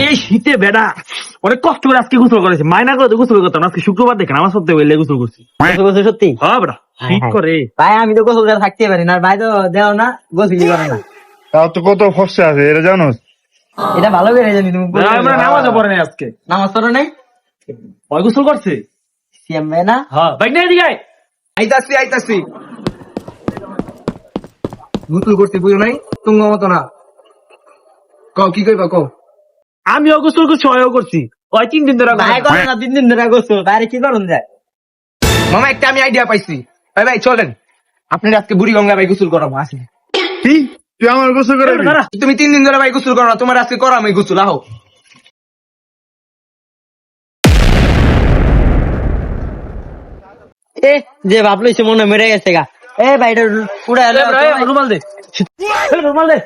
এই শীতে বেড়া অনেক কষ্ট করে আজকে গোসল করেছি, মাইনা করে গোসল করতাম, আজকে শুক্রবার দেখেন আমার সত্যি হইলে গোসল করছি। সত্যি হ্যাঁ বেড়া শীত করে। ভাই আমি তো গোসল করে থাকতে পারি না, ভাই তো দেও না গোসলই করে না। তাও তো কত ফসে আছে এটা জানো? এটা ভালো করে জানি তুমি বেড়া, আমরা নামাজও পড়ে নাই আজকে। নামাজ পড়ো নাই? ওই গোসল করছে। সিএম ভাই না? হ্যাঁ বাইক না এদিকে আয়। আইতাছি গুতুল করতে বুঝো নাই তুঙ্গ মতো না। কও কি কইবা কও। আমিও গোসল করছি, ওইও করছি, ওই 3 দিন ধরে ভাই করে না, 3 দিন ধরে গোসল, বাইরে কি করুন যায়? মামা একটা আমি আইডিয়া পাইছি। ভাই চলেন আপনি আজকে বুড়ি গঙ্গা ভাই গোসল করাবো, আসেন। কি তুই আমার গোসল করে দিবি? দাঁড়া। তুমি 3 দিন ধরে ভাই গোসল করো না, তোমার আজকে করা আমি গোসল আহো। এ যে ভাবলো সে মনে মেরে গেছে গা। এ ভাই এটা পুরা এ বেড়া, এ রুমাল দে, এ রুমাল দে।